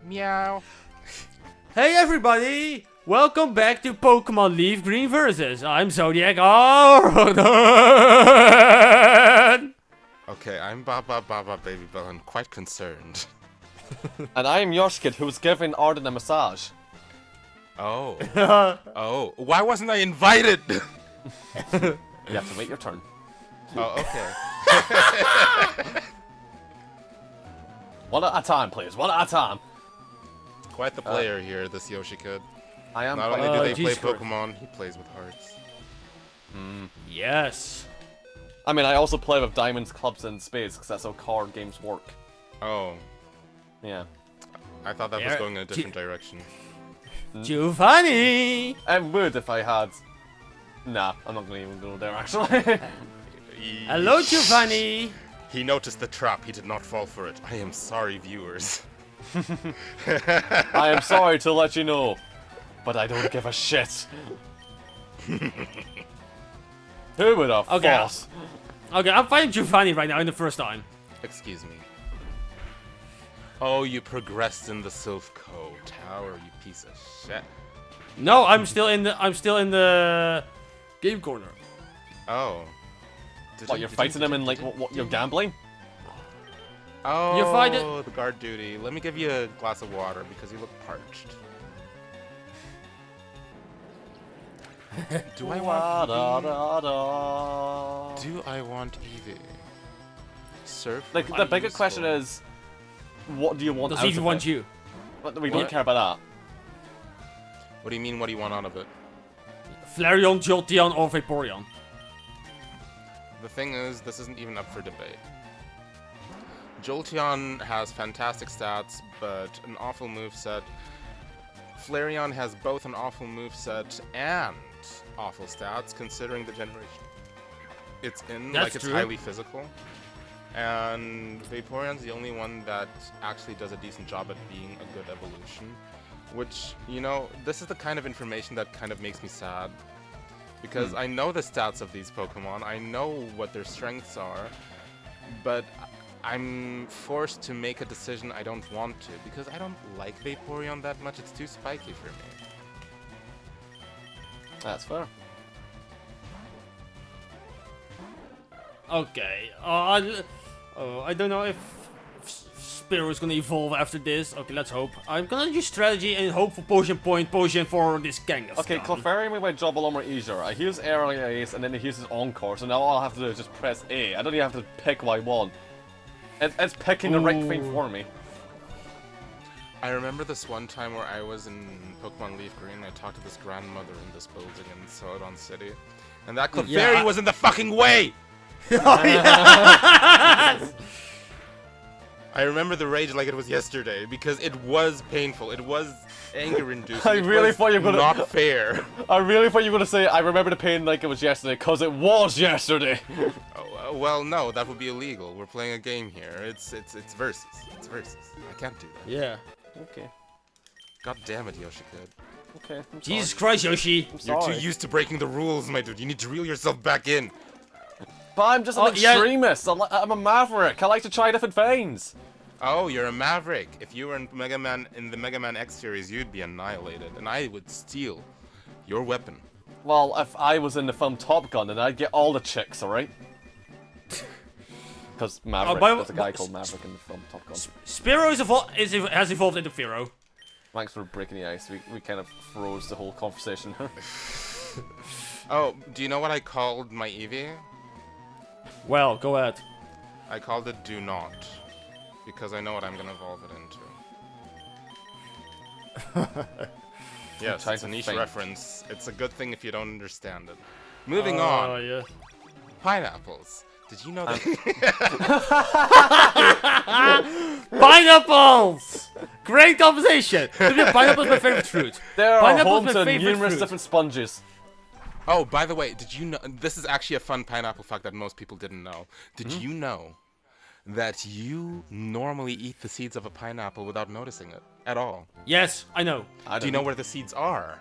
Meow. Hey everybody! Welcome back to Pokémon LeafGreen Versus. I'm Zodiac. Oh, Okay, I'm Baba Baby Bell and quite concerned. And I'm Yoshkid, who's giving Arden a massage. Oh. Oh, why wasn't I invited? You have to wait your turn. Oh, okay. One at a time, please. One at a time. Quite the player here, this Yoshi kid. I am. Not only do they play Jesus Christ. Pokemon, he plays with hearts. yes. I mean, I also play with diamonds, clubs, and spades, because that's how card games work. Oh, Yeah. I thought that was Yeah, going in a different direction. Giovanni! I would if I had... Nah, I'm not going to even go there, actually. Hello, Giovanni! He noticed the trap, he did not fall for it. I am sorry, viewers. I am sorry to let you know, but I don't give a shit. Who would have Okay. thought? Okay, I'm fighting Giovanni right now in the first time. Excuse me. Oh, you progressed in the Sylph Co Tower, you piece of shit. No, I'm still in the game corner. Oh. What, you're fighting him in, like, what you're gambling? Oh, You fight it- the guard duty. Let me give you a glass of water because you look parched. Do I want Eevee? Da-da-da-da. Do I want Eevee? Surf? Like, the bigger question is, what do you want Does out he even of want it? you? But we What? don't care about What do you mean, what do you want out of it? Flareon, Jolteon, or Vaporeon? The thing is, this isn't even up for debate. Jolteon has fantastic stats, but an awful moveset. Flareon has both an awful moveset and awful stats, considering the generation it's in. That's like, it's true. highly physical. And Vaporeon's the only one that actually does a decent job at being a good evolution. Which, you know, this is the kind of information that kind of makes me sad. Because I know the stats of these Pokemon, I know what their strengths are, but I'm forced to make a decision I don't want to, because I don't like Vaporeon that much, it's too spiky for me. That's fair. Okay. I don't know if Spearow is gonna evolve after this. Okay, let's hope. I'm gonna use strategy and hope for potion for this Kangaskhan. Okay, Clefairy made my job a lot more easier. I use Aerial Ace and then he uses Encore, so now all I have to do is just press A. I don't even have to pick what I want. It's picking the right thing for me. I remember this one time where I was in Pokemon LeafGreen, I talked to this grandmother in this building in Celadon City, and that Clefairy was in the fucking way! I remember the rage like it was yesterday, because it was painful, it was anger-inducing, I really thought you were gonna- not fair. I really thought you were gonna say, I remember the pain like it was yesterday, cause it was yesterday! Oh, well, no, that would be illegal. We're playing a game here. It's versus. It's versus. I can't do that. Yeah. Okay. God damn it, Yoshi kid. Okay, I'm Jesus sorry. Christ, Yoshi. I'm You're sorry. too used to breaking the rules, my dude. You need to reel yourself back in. But I'm just an yeah. extremist. I'm a maverick. I like to try different things. Oh, you're a maverick. If you were in the Mega Man X series, you'd be annihilated, and I would steal your weapon. Well, if I was in the film Top Gun, then I'd get all the chicks, alright? Because Maverick, there's a guy called Maverick in the film Top Gun. Spearow has evolved into Fearow. Thanks for breaking the ice. We kind of froze the whole conversation. Oh, do you know what I called my Eevee? Well, go ahead. I called it Do Not, because I know what I'm gonna evolve it into. Yes, trying it's a to niche think. reference. It's a good thing if you don't understand it. Moving on. Yeah. Pineapples. Did you know that? Pineapples! Great conversation! Pineapple is my favorite fruit. There are Pineapple's home my to favorite numerous fruit. different sponges. Oh, by the way, did you know? This is actually a fun pineapple fact that most people didn't know. Did you know that you normally eat the seeds of a pineapple without noticing it at all? Yes, I know. Do you know where the seeds are?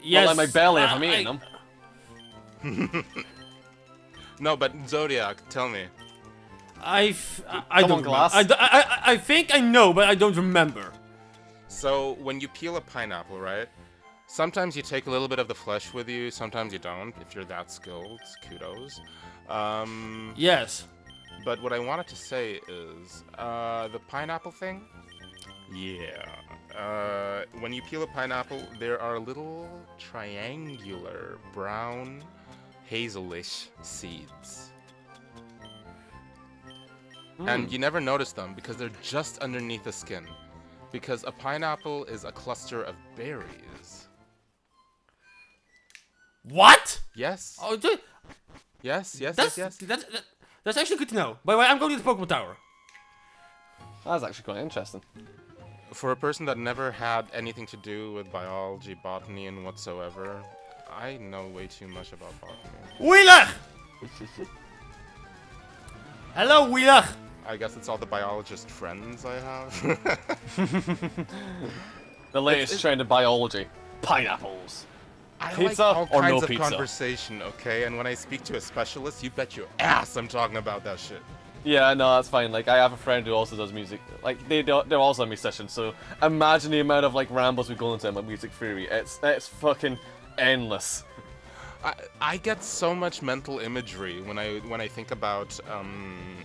Yes. Well, in my belly if I'm eating them. No, but Zodiac, tell me. I Come don't on, Glass. remember. I think I know, but I don't remember. So when you peel a pineapple, right? Sometimes you take a little bit of the flesh with you, sometimes you don't. If you're that skilled, kudos. Yes. But what I wanted to say is, the pineapple thing? Yeah. When you peel a pineapple, there are little triangular, brown, hazelish seeds. And you never notice them because they're just underneath the skin. Because a pineapple is a cluster of berries. What? Yes. Oh, dude, Yes, yes, that's yes, yes. that's actually good to know. By the way, I'm going to the Pokemon Tower. That's actually quite interesting. For a person that never had anything to do with biology, botany, and whatsoever, I know way too much about botany. Wheeler! Hello, Wheeler! I guess it's all the biologist friends I have. The latest trend in biology: pineapples. I Pizza like all or kinds no of pizza? conversation, okay? And when I speak to a specialist, you bet your ass I'm talking about that shit. Yeah, no, that's fine. Like, I have a friend who also does music. Like, they're also a musician. So imagine the amount of like rambles we go into about music theory. It's fucking endless. I get so much mental imagery when I think about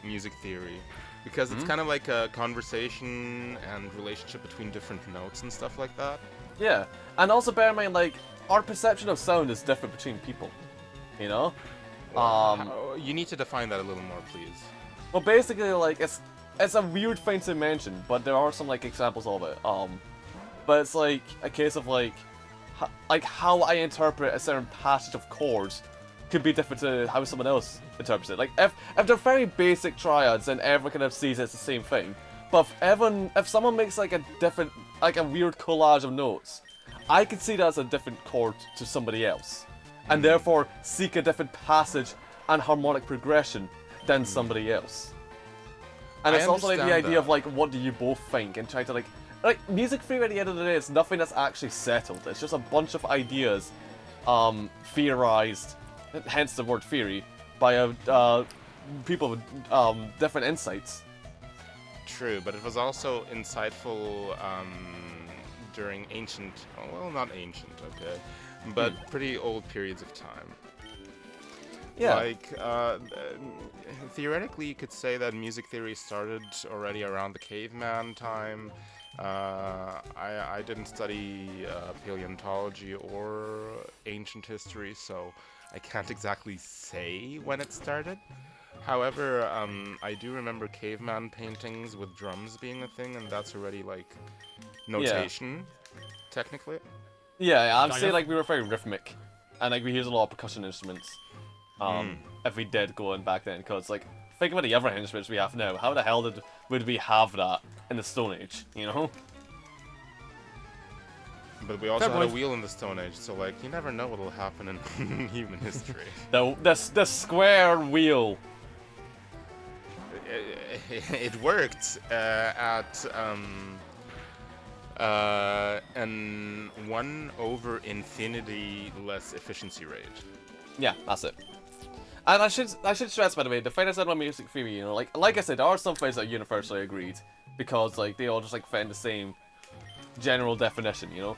music theory, because it's kind of like a conversation and relationship between different notes and stuff like that. Yeah, and also bear in mind, like, our perception of sound is different between people. You know? You need to define that a little more, please. Well, basically, like, it's a weird thing to mention, but there are some like examples of it. But it's like a case of like how I interpret a certain passage of chords could be different to how someone else interprets it. Like, if they're very basic triads, then everyone kind of sees it's the same thing. But if someone makes like a different, like a weird collage of notes, I could see that as a different chord to somebody else, and therefore seek a different passage and harmonic progression than somebody else. And I it's also like the understand idea that. of like, what do you both think, and try to like music theory at the end of the day is nothing that's actually settled. It's just a bunch of ideas, theorized, hence the word theory, by people with different insights. True, but it was also insightful during ancient, well, not ancient, okay, but pretty old periods of time. Yeah. Like, theoretically, you could say that music theory started already around the caveman time. I didn't study paleontology or ancient history, so I can't exactly say when it started. However, I do remember caveman paintings with drums being a thing, and that's already, like, notation, technically. Yeah, I'd Kind say of. like we were very rhythmic, and like we used a lot of percussion instruments. If we did go in back then, because like think about the other instruments we have now. How the hell would we have that in the Stone Age? You know? But we also Fair had a point. wheel in the Stone Age, so, like, you never know what'll happen in human history. The square wheel. It worked at an 1/infinity less efficiency rate. Yeah, that's it. And I should stress, by the way, the thing I said about music theory, you know, like I said, there are some things that are universally agreed, because like they all just like fit in the same general definition, you know.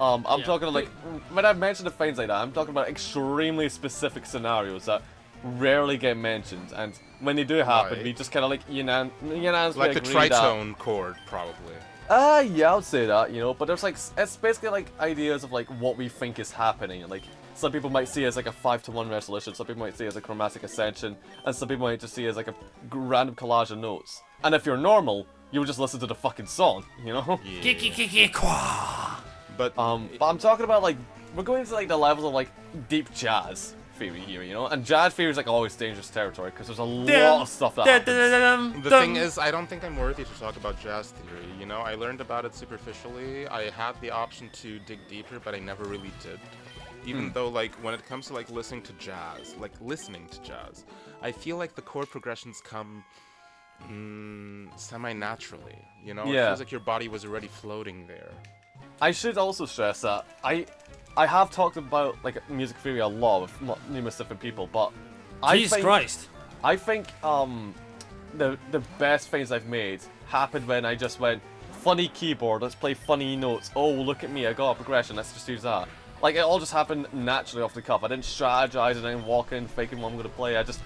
I'm Yeah. talking like when I mention the things like that, I'm talking about extremely specific scenarios that rarely get mentioned, and when they do happen, Right. we just kind of like unanimously Like the agree that. tritone chord, probably. Yeah, I would say that, you know, but there's like, it's basically like ideas of like what we think is happening, and like some people might see it as like a 5-to-1 resolution, some people might see it as a chromatic ascension, and some people might just see it as like a random collage of notes. And if you're normal, you would just listen to the fucking song, you know? Kwa. But But I'm talking about like, we're going into like the levels of like deep jazz theory here, you know? And jazz theory is like always dangerous territory, because there's a lot of stuff that happens. the thing is, I don't think I'm worthy to talk about jazz theory, you know? I learned about it superficially. I had the option to dig deeper, but I never really did. Even though, like, when it comes to, like, listening to jazz, I feel like the chord progressions come semi-naturally, you know? It Yeah. feels like your body was already floating there. I should also stress that I have talked about like music theory a lot with numerous different people, but Jesus Christ. I think the best things I've made happened when I just went, funny keyboard, let's play funny notes. Oh, look at me, I got a progression, let's just use that. Like, it all just happened naturally off the cuff. I didn't strategize, I didn't walk in thinking what I'm going to play. I just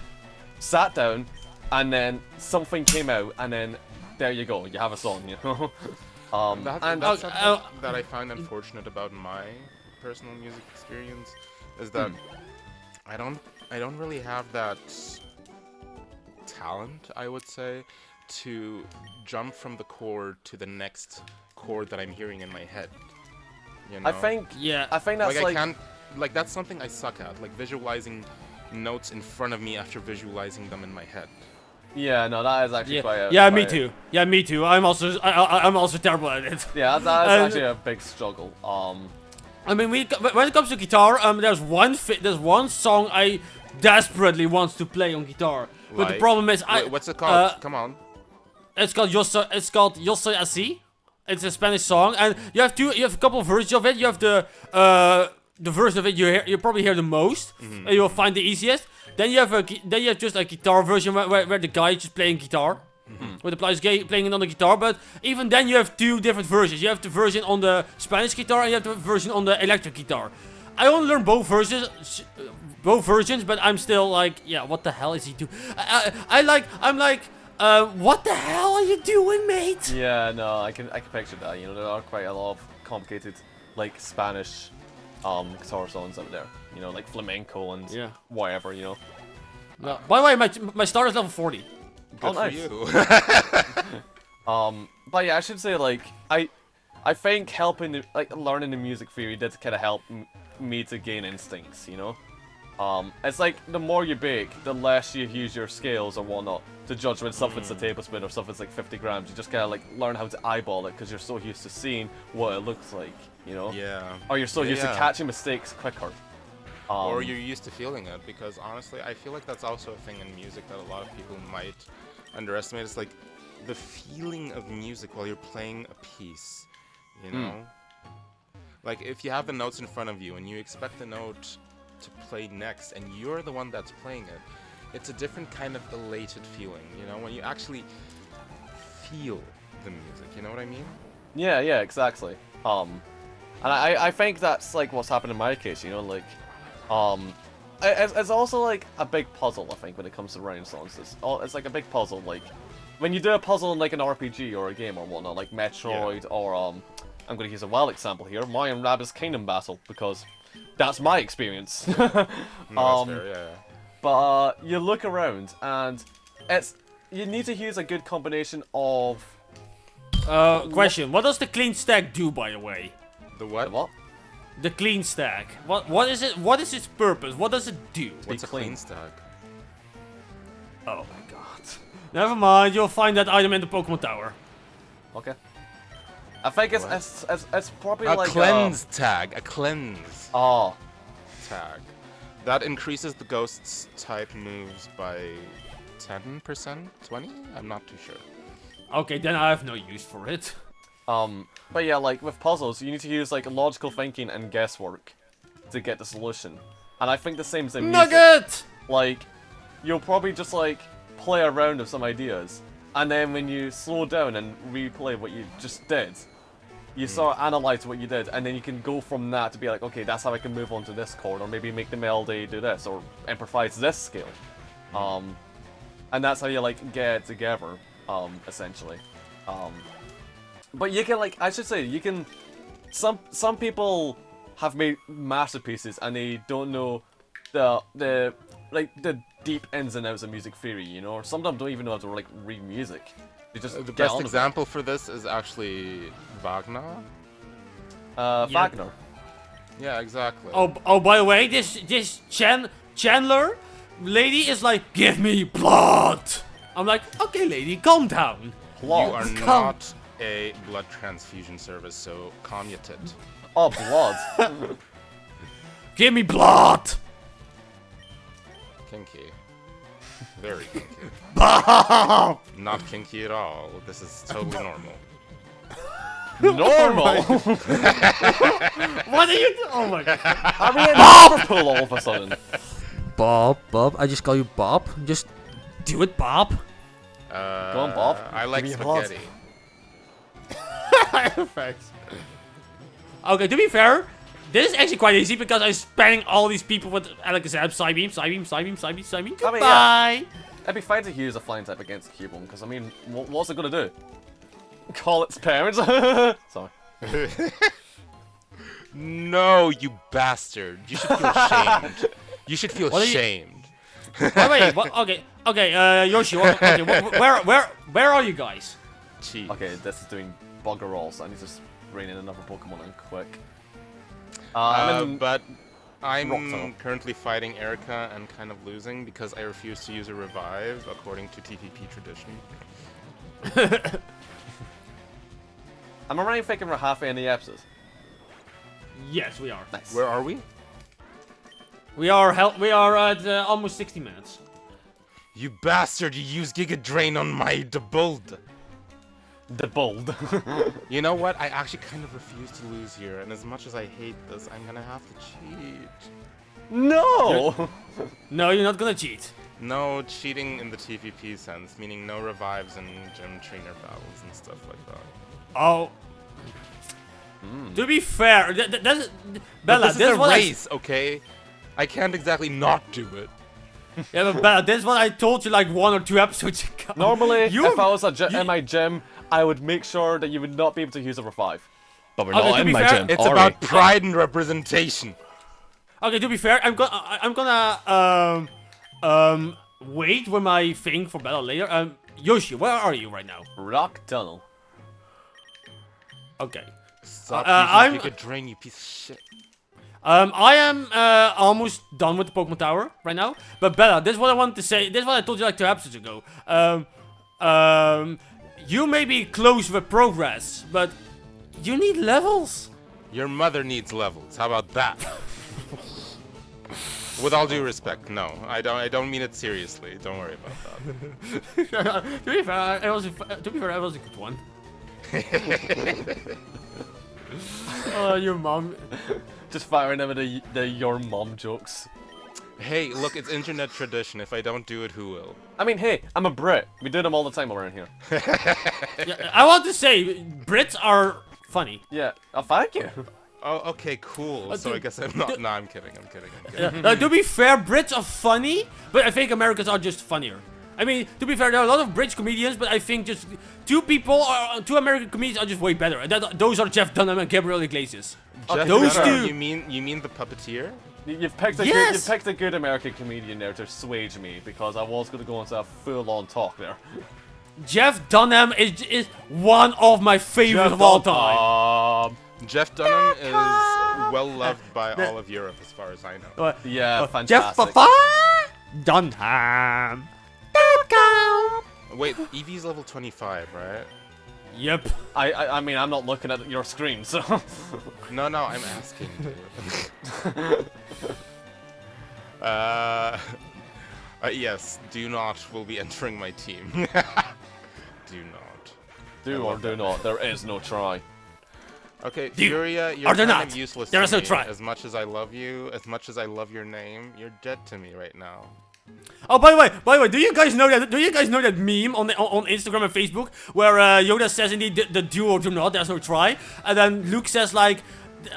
sat down, and then something came out, and then there you go, you have a song, you know? That's something that I find unfortunate about my personal music experience, is that I don't really have that talent, I would say, to jump from the chord to the next chord that I'm hearing in my head. You know? I think that's I can't, like, that's something I suck at, like visualizing notes in front of me after visualizing them in my head. Yeah, no, that is actually quite me too. Yeah, me too. I'm also terrible at it. Yeah, that's actually a big struggle. I mean, when it comes to guitar, there's one song I desperately want to play on guitar, but the problem is what's it called? Come on. It's called Yo Soy Así. It's a Spanish song, and you have a couple of versions of it. You have the version of it you probably hear the most, and you'll find the easiest. Then you have just a guitar version where the guy is just playing guitar, where the player is playing it on the guitar. But even then, you have two different versions. You have the version on the Spanish guitar, and you have the version on the electric guitar. I only learned both versions, but I'm still like, yeah, what the hell is he doing? I'm like, what the hell are you doing, mate? Yeah, no, I can picture that. You know, there are quite a lot of complicated, like, Spanish guitar songs out there. You know, like flamenco and whatever. You know. No. By the way, my star is level 40. Good nice. for you. But yeah, I should say, like, I think learning the music theory did kind of help me to gain instincts. You know. It's like the more you bake, the less you use your scales or whatnot to judge when something's a tablespoon or something's like 50 grams. You just kind of like learn how to eyeball it because you're so used to seeing what it looks like, you know? Yeah. Or you're so used to catching mistakes quicker. Or you're used to feeling it, because honestly, I feel like that's also a thing in music that a lot of people might underestimate. It's like the feeling of music while you're playing a piece, you know? Like, if you have the notes in front of you and you expect the note to play next and you're the one that's playing it, it's a different kind of elated feeling, you know, when you actually feel the music, you know what I mean? Yeah, exactly. And I think that's like what's happened in my case, you know, like, it's also like a big puzzle, I think, when it comes to writing songs. It's like a big puzzle, like, when you do a puzzle in like an RPG or a game or whatnot, like Metroid or, I'm gonna use a wild example here, Mario and Rabbids Kingdom Battle, because that's my experience. No, that's fair, yeah. But you look around and you need to use a good combination of. Question: what does the clean stack do, by the way? The what? The what? The clean stack. What is it? What is its purpose? What does it do? What's a clean stack? Oh my god. Never mind. You'll find that item in the Pokemon Tower. Okay. I think it's probably a like cleanse tag. A cleanse tag. That increases the ghost's type moves by 10%? 20? I'm not too sure. Okay, then I have no use for it. But yeah, like with puzzles, you need to use like logical thinking and guesswork to get the solution. And I think the same is in music. Nugget! Like, you'll probably just like play around with some ideas, and then when you slow down and replay what you just did, you start analyze what you did, and then you can go from that to be like, okay, that's how I can move on to this chord, or maybe make the melody do this, or improvise this scale. And that's how you like get it together, essentially. But you can, like, I should say, you can. Some people have made masterpieces and they don't know the deep ins and outs of music theory, you know, or some of them don't even know how to like read music. They just the best example for this is actually Wagner. Wagner. Yeah, exactly. Oh, by the way, this Chandler lady is like, give me blood. I'm like, okay, lady, calm down. Blood. You are not a blood transfusion service, so calm your tit. Oh, blood. Give me blood. Kinky. Very kinky. Bob! Not kinky at all. This is totally normal. Normal? What are you doing? Oh my god. Are we in Liverpool all of a sudden? Bob, I just call you Bob. Just do it, Bob. Go on, Bob. I like Give me a spaghetti. Thanks. Okay, to be fair, this is actually quite easy because I'm spamming all these people with, like I said, Psybeam, Psybeam, Psybeam, Psybeam, Psybeam. Goodbye! yeah. It'd be fine to use a flying type against Cubone, because I mean, what's it gonna do? Call its parents? Sorry. No, you bastard. You should feel shamed. You should feel shamed. Wait, what? Okay, Yoshi, okay, where are you guys? Jeez. Okay, this is doing bugger all, so I need to bring in another Pokemon in quick. I'm But Rock Tunnel. I'm currently fighting Erica and kind of losing because I refuse to use a revive according to TPP tradition. I'm already thinking we're halfway in the episode. Yes, we are. Nice. Where are we? We are at almost 60 minutes. You bastard! You used Giga Drain on my Debuld. The bold. You know what? I actually kind of refuse to lose here, and as much as I hate this, I'm gonna have to cheat. No! No, you're not gonna cheat. No cheating in the TPP sense, meaning no revives and gym trainer battles and stuff like that. Oh. To be fair, that's Bella. This is a race, okay? I can't exactly not do it. Yeah, but Bella, this is what I told you like 1 or 2 episodes ago. Normally, if I was in my gym, I would make sure that you would not be able to use a revive. But we're Okay, not to in be my fair, gym. It's are about we? pride and representation. Okay, to be fair, I'm gonna wait with my thing for Bella later. Yoshi, where are you right now? Rock Tunnel. Okay. Stop I'm- using Giga Drain, you piece of shit. I am almost done with the Pokemon Tower right now. But Bella, this is what I wanted to say. This is what I told you like 2 episodes ago. You may be close with progress, but you need levels. Your mother needs levels. How about that? With all due respect, no. I don't mean it seriously. Don't worry about that. To be fair, I was a good one. Oh, your mom. Just firing them with the your mom jokes. Hey, look, it's internet tradition. If I don't do it, who will? I mean, hey, I'm a Brit. We do them all the time around here. Yeah, I want to say, Brits are funny. Yeah. Oh, thank you. Oh, okay, cool. So I guess I'm not. No, I'm kidding. I'm kidding. To be fair, Brits are funny, but I think Americans are just funnier. I mean, to be fair, there are a lot of British comedians, but I think just 2 American comedians are just way better. And those are Jeff Dunham and Gabriel Iglesias. Jeff those Dunham, 2. You mean the puppeteer? You've picked a Yes! good, you've picked a good American comedian there to assuage me because I was going to go into a full-on talk there. Jeff Dunham is one of my favorites of all time. Jeff Dunham is well loved by all of Europe, as far as I know. Yeah, Jeff fantastic. Dunham. Wait, Eevee's level 25, right? Yep. I mean, I'm not looking at your screen, so... No, I'm asking. Yes, do not will be entering my team. Do not. Do or do not, there is no try. Okay, Do- Furia, you're or do kind not. of useless There to is no me. try. As much as I love you, as much as I love your name, you're dead to me right now. Oh, by the way, do you guys know that meme on Instagram and Facebook where Yoda says indeed the do or do not, there's no try, and then Luke says like,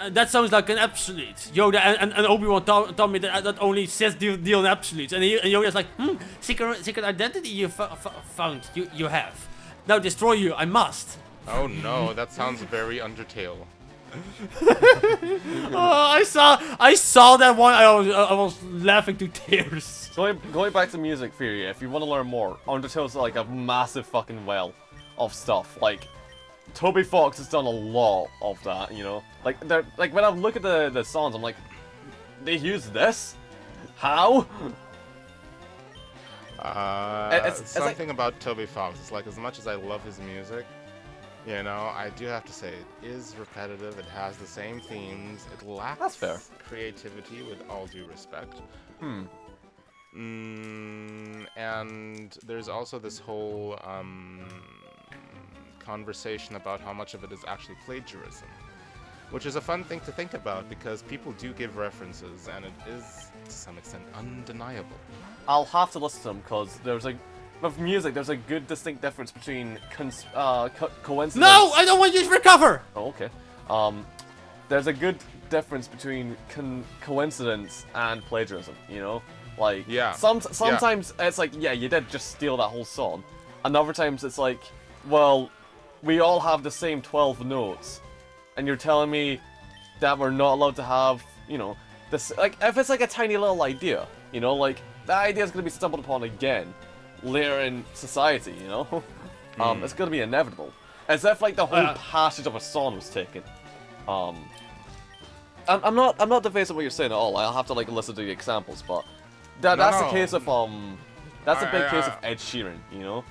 that sounds like an absolute. Yoda and Obi-Wan told me that only says deal in absolutes, and Yoda's like, secret identity you found, you have. Now destroy you, I must. Oh no, that sounds very Undertale. Oh, I saw that one. I was laughing to tears. Going back to music theory, if you want to learn more, Undertale's like a massive fucking well of stuff. Like, Toby Fox has done a lot of that, you know? Like, when I look at the songs, I'm like, they use this? How? It's Something about Toby Fox. It's like, as much as I love his music, you know, I do have to say it is repetitive. It has the same themes. It lacks That's fair. creativity, with all due respect. And there's also this whole conversation about how much of it is actually plagiarism, which is a fun thing to think about because people do give references, and it is to some extent undeniable. I'll have to listen to them because there's like with music, there's a good distinct difference between coincidence. No, I don't want you to recover. Oh, okay. There's a good difference between coincidence and plagiarism. You know, like Yeah. Sometimes it's like, yeah, you did just steal that whole song, and other times it's like, well, we all have the same 12 notes, and you're telling me that we're not allowed to have, you know, this, like, if it's like a tiny little idea, you know, like, that idea is going to be stumbled upon again later in society, you know? It's going to be inevitable. As if, like, the whole passage of a song was taken. I'm not defacing what you're saying at all. I'll have to, like, listen to the examples, but that's the case of, that's a big case of Ed Sheeran, you know?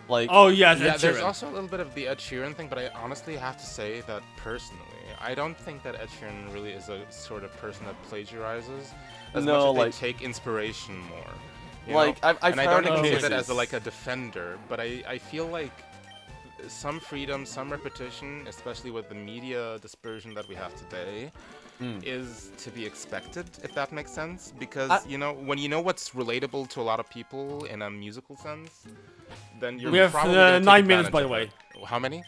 Like, Oh yeah, Yeah, Ed there's Sheeran. also a little bit of the Ed Sheeran thing, but I honestly have to say that personally, I don't think that Ed Sheeran really is a sort of person that plagiarizes as No, much as like- they take inspiration more. You Like, know? I've and I don't heard even say cases. that as like a defender, but I feel like some freedom, some repetition, especially with the media dispersion that we have today, is to be expected, if that makes sense. Because, you know, when you know what's relatable to a lot of people in a musical sense, then you're We have probably gonna take 9 minutes, advantage by the of way. it. How many?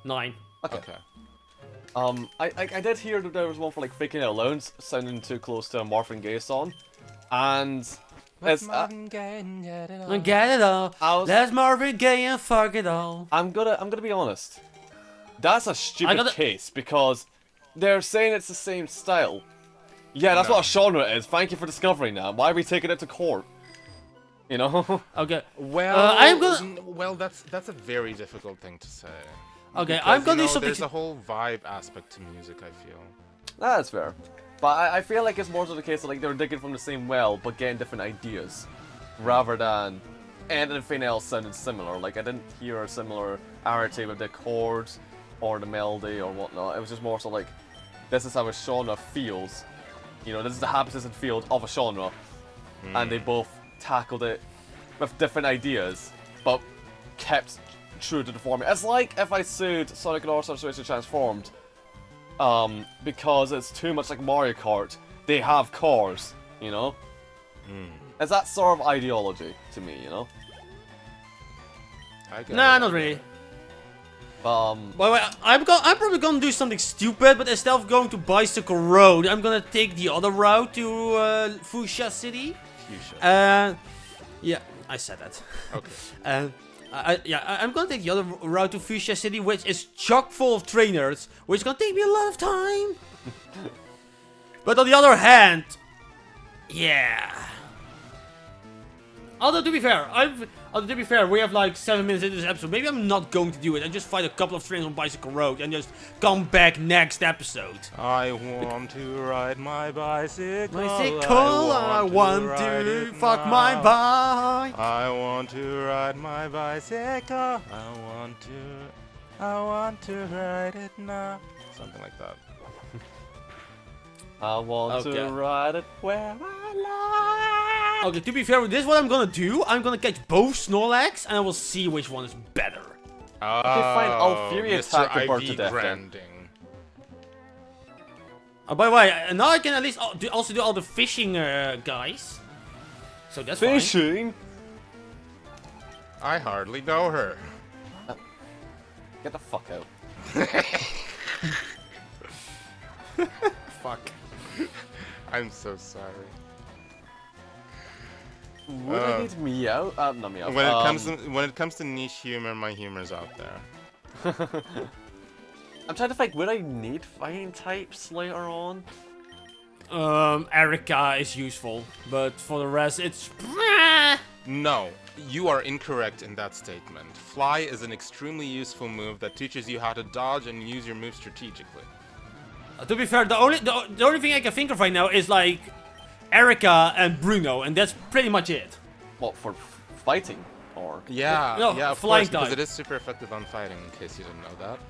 9. Okay. I did hear that there was one for like Faking It Alone sounding too close to a Marvin Gaye song, and it's Get it all. Let's Marvin Gaye and fuck it all. I'm gonna be honest. That's a stupid case because they're saying it's the same style. Yeah, that's No. what a genre is. Thank you for discovering that. Why are we taking it to court? You know? Okay. Well, I'm gonna. well, that's a very difficult thing to say. Okay, Because, I'm gonna you do know, something. There's a whole vibe aspect to music, I feel. That's fair. But I feel like it's more so the case of like they're digging from the same well but getting different ideas. Rather than anything else sounding similar. Like I didn't hear a similar narrative with the chords or the melody or whatnot. It was just more so like, this is how a genre feels. You know, this is the habitus and field of a genre. And they both tackled it with different ideas, but kept true to the formula. It's like if I sued Sonic and All-Star Racing Transformed, because it's too much like Mario Kart. They have cars, you know? It's that sort of ideology to me, you know? I get Nah, it. not really. But, By the way, I'm probably gonna do something stupid, but instead of going to Bicycle Road, I'm gonna take the other route to Fuchsia City. Fuchsia. Yeah, I said that. Okay. I'm gonna take the other route to Fuchsia City, which is chock full of trainers, which is gonna take me a lot of time. But on the other hand, yeah. Although to be fair, we have like 7 minutes into this episode. Maybe I'm not going to do it. I just fight a couple of trainers on Bicycle Road and just come back next episode. I want to ride my bicycle. I want to fuck my bike. I want to ride my bicycle. I want to ride it now. Something like that. I want Okay. to ride it where I like. Okay, to be fair, this is what I'm gonna do. I'm gonna catch both Snorlax and I will see which one is better. Oh, fine, Alfieri Mr. attacked the bird to IV death then. branding. By the way, now I can at least also do all the fishing guys. So that's fine. Fishing? I hardly know her. Get the fuck out. Fuck. I'm so sorry. Would I need meow? Not meow. When it comes to niche humor, my humor's out there. I'm trying to think, would I need fighting types later on? Erica is useful, but for the rest, it's. No, you are incorrect in that statement. Fly is an extremely useful move that teaches you how to dodge and use your move strategically. To be fair, the only thing I can think of right now is like Erica and Bruno, and that's pretty much it. What, for fighting? Or? Yeah, No, yeah, of flying course, because type. it is super effective on fighting, in case you didn't know that.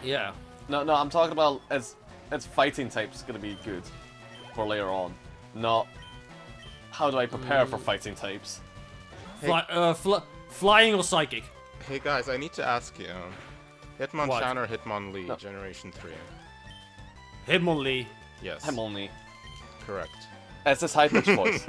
Yeah. No, I'm talking about as fighting types gonna be good for later on. Not how do I prepare for fighting types. Flying or psychic? Hey guys, I need to ask you. Hitmonchan What? or Hitmonlee, No. Generation 3? Hitmonlee. Yes, I'm only. correct. It's this high-pitched voice.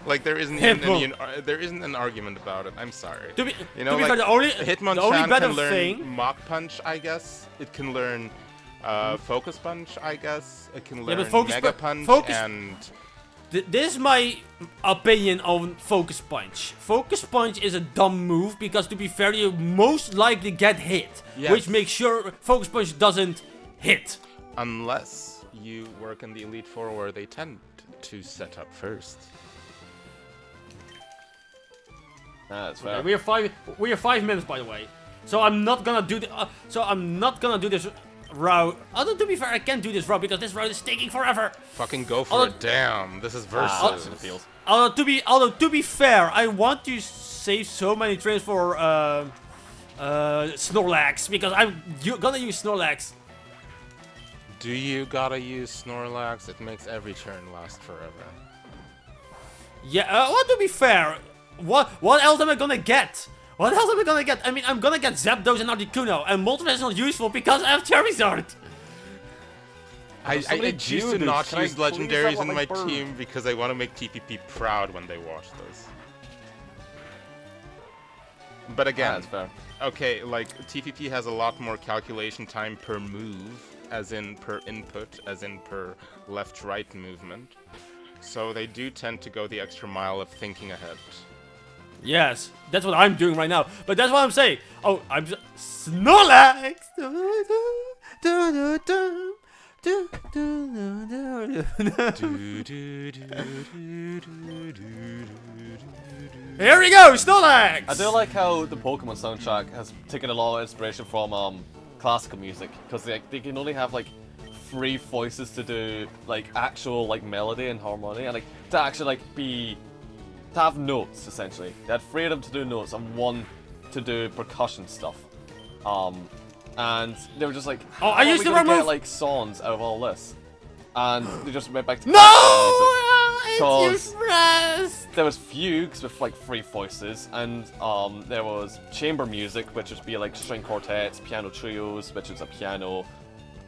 Like there isn't even there isn't an argument about it. I'm sorry. To be like fair, the only Hitmonchan better can learn thing. Mach Punch, I guess. It can learn Focus Punch, I guess. It can learn but Mega Punch and. This is my opinion on Focus Punch. Focus Punch is a dumb move because, to be fair, you most likely get hit, which makes sure Focus Punch doesn't hit. Unless you work in the Elite Four, where they tend to set up first. That's fair. Okay, we are 5 minutes, by the way. So I'm not gonna do this route. Although, to be fair, I can't do this route because this route is taking forever. Fucking go for it. Damn, this is Versus. Although to be fair, I want to save so many trains for Snorlax because I'm gonna use Snorlax. Do you gotta use Snorlax? It makes every turn last forever. Yeah. Well, to be fair, what else am I gonna get? What else am I gonna get? I mean, I'm gonna get Zapdos and Articuno, and Moltres is not useful because I have Charizard. I choose to not use legendaries in my team because I want to make TPP proud when they watch this. But again, that's fair. Okay, like TPP has a lot more calculation time per move, as in per input, as in per left-right movement. So they do tend to go the extra mile of thinking ahead. Yes, that's what I'm doing right now. But that's what I'm saying. Oh, I'm Snorlax. Here we go, Snorlax. I do like how the Pokemon soundtrack has taken a lot of inspiration from classical music, because they can only have like 3 voices to do like actual like melody and harmony, and like to actually like to have notes, essentially. They had 3 of them to do notes and 1 to do percussion stuff. And they were just like, oh, I used to get like songs out of all this. And they just went back to because there was fugues with like 3 voices, and there was chamber music, which would be like string quartets, piano trios, which is a piano,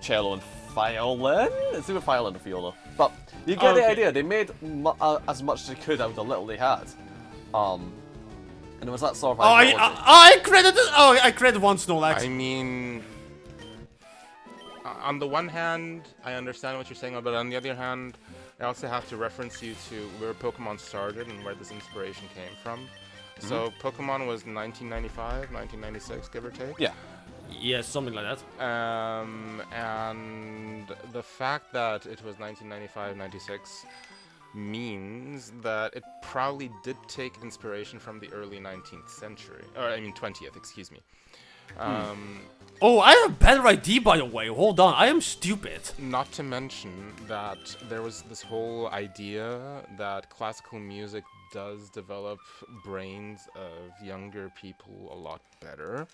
cello, and violin. It's either violin or viola. But you get the idea. They made as much as they could out of the little they had. And it was that sort of I credited one Snorlax. I mean, on the one hand, I understand what you're saying, but on the other hand, I also have to reference you to where Pokemon started and where this inspiration came from. So Pokemon was 1995, 1996, give or take. Yeah. Yeah, something like that. And the fact that it was 1995, 96 means that it probably did take inspiration from the early 19th century. Or, I mean, 20th, excuse me. Oh, I have a better idea, by the way. Hold on, I am stupid. Not to mention that there was this whole idea that classical music does develop brains of younger people a lot better,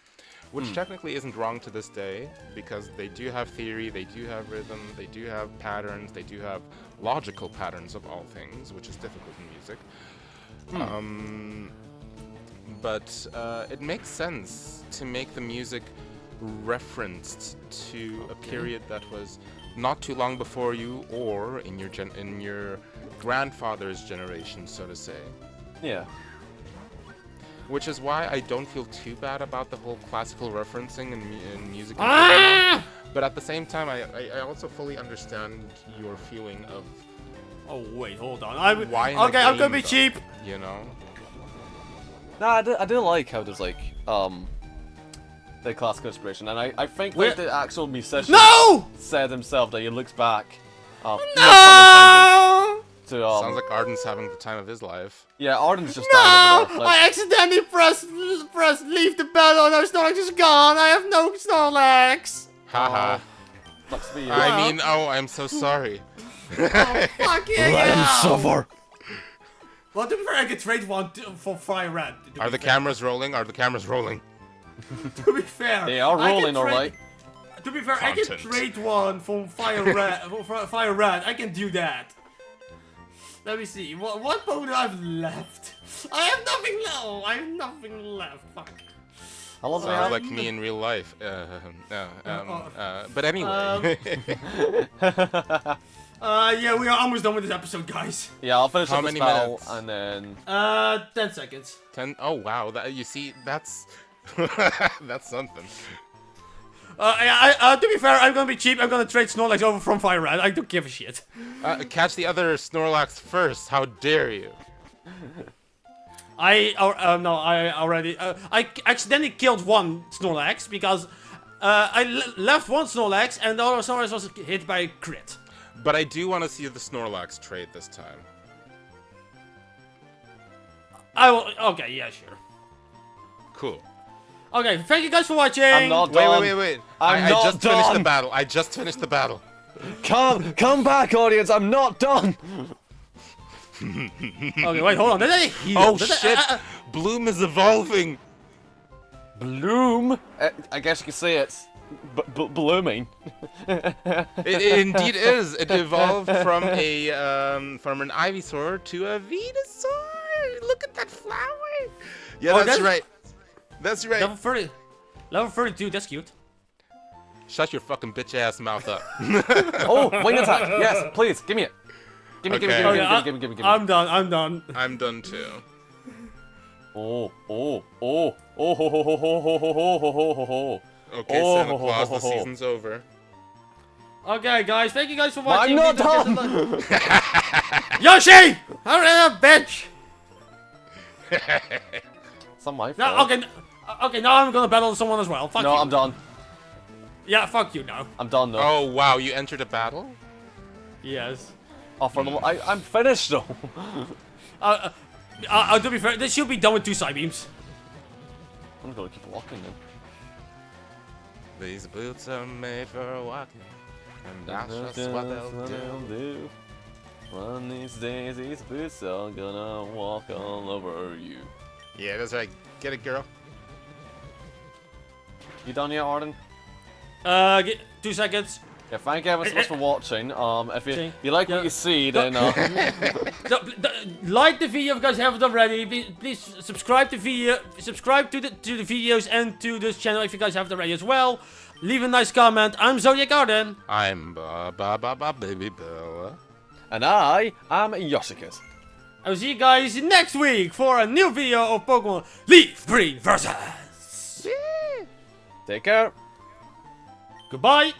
which technically isn't wrong to this day, because they do have theory, they do have rhythm, they do have patterns, they do have logical patterns of all things, which is difficult in music. But it makes sense to make the music referenced to a period that was not too long before you, or in your grandfather's generation, so to say. Yeah. Which is why I don't feel too bad about the whole classical referencing in music. But at the same time, I also fully understand your feeling of. Oh wait, hold on. I'm gonna be cheap. You know. No, I do like how there's like the classical inspiration, and I think like the actual musician said himself that he looks back. Sounds like Arden's having the time of his life. Yeah, Arden's just down over there. Like, I accidentally pressed leave the battle and our Snorlax is gone. I have no Snorlax. Haha. Sucks to be you. I mean, I'm so sorry. Oh, fuck yeah. Let him suffer. Well, to be fair, I could trade one for FireRed. Are the cameras rolling? Are the cameras rolling? To be fair, they are rolling, alright. To be fair, I can trade one from FireRed. FireRed, I can do that. Let me see. What Pokemon do I have left? I have nothing left. Oh, I have nothing left. Fuck. How long do I Sounds have? like me in real life. But anyway. Yeah, we are almost done with this episode, guys. Yeah, I'll finish How up this many battle minutes? and then. 10 seconds. 10. Oh wow, you see, that's that's something. To be fair, I'm gonna be cheap. I'm gonna trade Snorlax over from FireRed. I don't give a shit. Catch the other Snorlax first. How dare you? I accidentally killed one Snorlax because left one Snorlax and the other Snorlax was hit by a crit. But I do want to see the Snorlax trade this time. I will. Okay, yeah, sure. Cool. Okay, thank you guys for watching. I'm not done. Wait. I'm I not just finished the done. battle. I just finished the battle. Come back, audience. I'm not done. Okay, wait, hold on. Did I heal? Oh Did shit! Bloom is evolving. Bloom. I guess you could say it's blooming. It indeed is. It evolved from an Ivysaur to a Venusaur. Look at that flower. Yeah, Oh, that's that's- right. That's right. Level 32, that's cute. Shut your fucking bitch ass mouth up. Oh, wing attack. Yes, please. Give me it. Give me, Okay. give me, give me, give me, give me, give me. I'm done. I'm done too. Oh, ho, ho, ho, ho, ho, ho, ho, ho, ho, ho. Okay, Oh, Santa ho, ho, Claus, ho, the ho. season's over. Okay, guys, thank you guys for I'm watching. not Don't done. forget to Yoshi! How bitch! It's not my No, fault. okay, now I'm gonna battle someone as well. Fuck No, you. I'm done. Yeah, fuck you now. I'm done though. Oh wow, you entered a battle? Yes. Oh, for the I'm finished though. To be fair, this should be done with 2 Psybeams. I'm gonna keep walking then. These boots are made for walking, and that's just what they'll do. One these days, these boots are gonna walk all over you. Yeah, that's right. Get it, girl. You done yet, Arden? 2 seconds. Yeah, thank you ever so much for watching. If you like Yeah. what you see, then So, like the video if you guys haven't already. Please subscribe to the videos and to this channel if you guys haven't already as well. Leave a nice comment. I'm Zodiac Arden. I'm Baby Bella. and I am Yoshikis. I'll see you guys next week for a new video of Pokémon LeafGreen Versus. Take care. Goodbye.